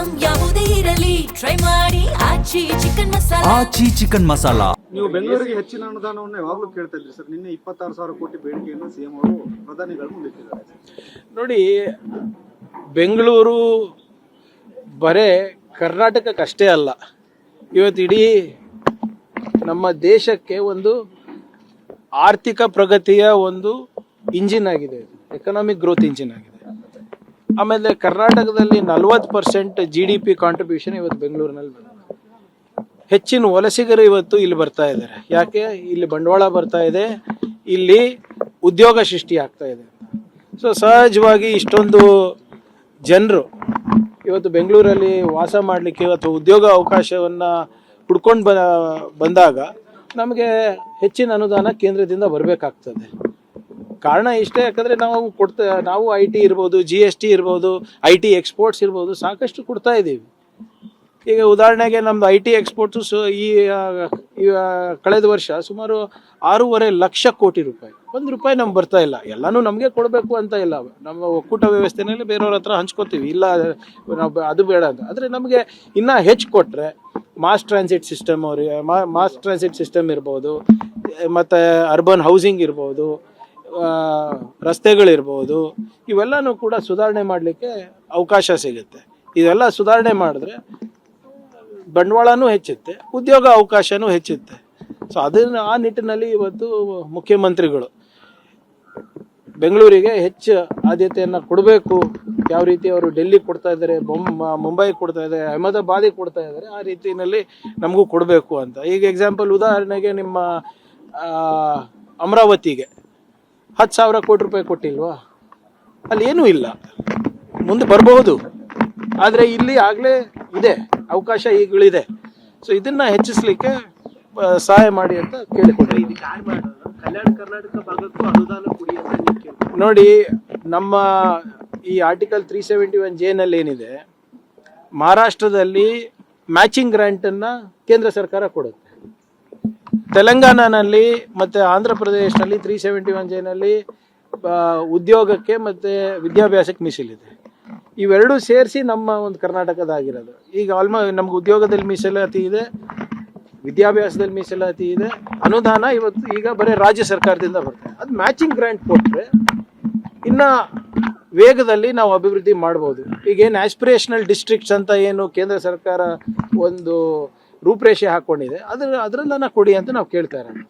Item ಯಾವುದೇ ಇರಲಿ try ಮಾಡಿ ಆಚಿ ಚಿಕನ್ ಮಸಾಲಾ. ಆಚಿ ಚಿಕನ್ ಮಸಾಲಾ. ನೀವು ಬೆಂಗಳೂರಿಗೆ ಹೆಚ್ಚಿನ ಅನುದಾನವನ್ನು ಯಾವಾಗಲೂ ಕೇಳ್ತಾ ಇದ್ರಿ ಸರ್. ನಿನ್ನೆ 26,000 ಕೋಟಿ ಬೇಡಿಕೆಯನ್ನು ಸಿಎಂ ಅವರು ಪ್ರಧಾನಿಗಳ ಮುಂದೆ ಇಟ್ಟಿದ್ದಾರೆ. ನೋಡಿ, ಬೆಂಗಳೂರು ಬರೇ ಕರ್ನಾಟಕಕ್ಕಷ್ಟೇ ಅಲ್ಲ, ಇವತ್ತು ಇಡೀ ನಮ್ಮ ದೇಶಕ್ಕೆ ಒಂದು ಆರ್ಥಿಕ ಪ್ರಗತಿಯ ಒಂದು ಇಂಜಿನ್ ಆಗಿದೆ, ಎಕನಾಮಿಕ್ ಗ್ರೋತ್ ಇಂಜಿನ್ ಆಗಿದೆ. ಆಮೇಲೆ ಕರ್ನಾಟಕದಲ್ಲಿ 40% GDP ಕಾಂಟ್ರಿಬ್ಯೂಷನ್ ಇವತ್ತು ಬೆಂಗಳೂರಿನಲ್ಲಿ ಬರುತ್ತೆ. ಹೆಚ್ಚಿನ ವಲಸಿಗರು ಇವತ್ತು ಇಲ್ಲಿ ಬರ್ತಾ ಇದ್ದಾರೆ. ಯಾಕೆ? ಇಲ್ಲಿ ಬಂಡವಾಳ ಬರ್ತಾ ಇದೆ, ಇಲ್ಲಿ ಉದ್ಯೋಗ ಸೃಷ್ಟಿ ಆಗ್ತಾ ಇದೆ. ಸೊ ಸಹಜವಾಗಿ ಇಷ್ಟೊಂದು ಜನರು ಇವತ್ತು ಬೆಂಗಳೂರಲ್ಲಿ ವಾಸ ಮಾಡಲಿಕ್ಕೆ ಇವತ್ತು ಉದ್ಯೋಗ ಅವಕಾಶವನ್ನು ಹುಡ್ಕೊಂಡು ಬಂದಾಗ ನಮಗೆ ಹೆಚ್ಚಿನ ಅನುದಾನ ಕೇಂದ್ರದಿಂದ ಬರಬೇಕಾಗ್ತದೆ. ಕಾರಣ ಇಷ್ಟೇ, ಯಾಕಂದರೆ ನಾವು IT ಇರ್ಬೋದು, GST ಇರ್ಬೋದು, IT ಎಕ್ಸ್ಪೋರ್ಟ್ಸ್ ಇರ್ಬೋದು, ಸಾಕಷ್ಟು ಕೊಡ್ತಾ ಇದ್ದೀವಿ. ಈಗ ಉದಾಹರಣೆಗೆ ನಮ್ಮದು IT ಎಕ್ಸ್ಪೋರ್ಟ್ಸು ಈ ಕಳೆದ ವರ್ಷ ಸುಮಾರು 6.5 ಲಕ್ಷ ಕೋಟಿ ರೂಪಾಯಿ. ₹1 ನಮ್ಗೆ ಬರ್ತಾ ಇಲ್ಲ. ಎಲ್ಲನೂ ನಮಗೆ ಕೊಡಬೇಕು ಅಂತ ಇಲ್ಲ, ನಮ್ಮ ಒಕ್ಕೂಟ ವ್ಯವಸ್ಥೆಯಲ್ಲಿ ಬೇರೆಯವ್ರ ಹತ್ರ ಹಂಚ್ಕೋತೀವಿ, ಇಲ್ಲ ನಾವು ಅದು ಬೇಡ ಅಂತ. ಆದರೆ ನಮಗೆ ಇನ್ನೂ ಹೆಚ್ಚು ಕೊಟ್ಟರೆ ಮಾಸ್ ಟ್ರಾನ್ಸಿಟ್ ಸಿಸ್ಟಮ್ ಇರ್ಬೋದು, ಮತ್ತು ಅರ್ಬನ್ ಹೌಸಿಂಗ್ ಇರ್ಬೋದು, ರಸ್ತೆಗಳಿರ್ಬೋದು, ಇವೆಲ್ಲನೂ ಕೂಡ ಸುಧಾರಣೆ ಮಾಡಲಿಕ್ಕೆ ಅವಕಾಶ ಸಿಗುತ್ತೆ. ಇದೆಲ್ಲ ಸುಧಾರಣೆ ಮಾಡಿದ್ರೆ ಬಂಡವಾಳನೂ ಹೆಚ್ಚುತ್ತೆ, ಉದ್ಯೋಗ ಅವಕಾಶನೂ ಹೆಚ್ಚುತ್ತೆ. ಸೊ ಆ ನಿಟ್ಟಿನಲ್ಲಿ ಇವತ್ತು ಮುಖ್ಯಮಂತ್ರಿಗಳು ಬೆಂಗಳೂರಿಗೆ ಹೆಚ್ಚು ಆದ್ಯತೆಯನ್ನು ಕೊಡಬೇಕು. ಯಾವ ರೀತಿ ಅವರು ಡೆಲ್ಲಿ ಕೊಡ್ತಾ ಇದ್ದಾರೆ, ಮುಂಬೈ ಕೊಡ್ತಾ ಇದ್ದಾರೆ, ಅಹಮದಾಬಾದಿಗೆ ಕೊಡ್ತಾ ಇದ್ದಾರೆ, ಆ ರೀತಿಯಲ್ಲಿ ನಮಗೂ ಕೊಡಬೇಕು ಅಂತ. ಈಗ ಎಕ್ಸಾಂಪಲ್ ಉದಾಹರಣೆಗೆ ನಿಮ್ಮ ಅಮರಾವತಿಗೆ 10,000 ಕೋಟಿ ರೂಪಾಯಿ ಕೊಟ್ಟಿಲ್ವಾ? ಅಲ್ಲಿ ಏನೂ ಇಲ್ಲ, ಮುಂದೆ ಬರಬಹುದು. ಆದರೆ ಇಲ್ಲಿ ಆಗಲೇ ಇದೆ ಅವಕಾಶ, ಈಗಳಿದೆ. ಸೊ ಇದನ್ನು ಹೆಚ್ಚಿಸಲಿಕ್ಕೆ ಸಹಾಯ ಮಾಡಿ ಅಂತ ಕೇಳಿಕೊಡ್ರಿ. ಕಲ್ಯಾಣ ಕರ್ನಾಟಕ ಭಾಗಕ್ಕೂ ಅನುದಾನ ಕೊಡಿ ಅಂತ ನೋಡಿ, ನಮ್ಮ ಈ ಆರ್ಟಿಕಲ್ 371J ನಲ್ಲಿ ಏನಿದೆ, ಮಹಾರಾಷ್ಟ್ರದಲ್ಲಿ ಮ್ಯಾಚಿಂಗ್ ಗ್ರಾಂಟನ್ನು ಕೇಂದ್ರ ಸರ್ಕಾರ ಕೊಡುತ್ತೆ. ತೆಲಂಗಾಣನಲ್ಲಿ ಮತ್ತು ಆಂಧ್ರ ಪ್ರದೇಶನಲ್ಲಿ 371J ನಲ್ಲಿ ಉದ್ಯೋಗಕ್ಕೆ ಮತ್ತು ವಿದ್ಯಾಭ್ಯಾಸಕ್ಕೆ ಮೀಸಲಿದೆ. ಇವೆರಡೂ ಸೇರಿಸಿ ನಮ್ಮ ಒಂದು ಕರ್ನಾಟಕದಾಗಿರೋದು. ಈಗ ಆಲ್ಮೋಸ್ಟ್ ನಮ್ಗೆ ಉದ್ಯೋಗದಲ್ಲಿ ಮೀಸಲಾತಿ ಇದೆ, ವಿದ್ಯಾಭ್ಯಾಸದಲ್ಲಿ ಮೀಸಲಾತಿ ಇದೆ. ಅನುದಾನ ಇವತ್ತು ಈಗ ಬರೀ ರಾಜ್ಯ ಸರ್ಕಾರದಿಂದ ಬರ್ತದೆ. ಅದು ಮ್ಯಾಚಿಂಗ್ ಗ್ರಾಂಟ್ ಕೊಟ್ಟರೆ ಇನ್ನು ವೇಗದಲ್ಲಿ ನಾವು ಅಭಿವೃದ್ಧಿ ಮಾಡ್ಬೋದು. ಈಗೇನು ಆಸ್ಪಿರೇಷನಲ್ ಡಿಸ್ಟ್ರಿಕ್ಟ್ಸ್ ಅಂತ ಏನು ಕೇಂದ್ರ ಸರ್ಕಾರ ಒಂದು ರೂಪರೇಷೆ ಹಾಕ್ಕೊಂಡಿದೆ, ಅದರಲ್ಲನ್ನ ಕೊಡಿ ಅಂತ ನಾವು ಕೇಳ್ತಾ ಇರೋಣ.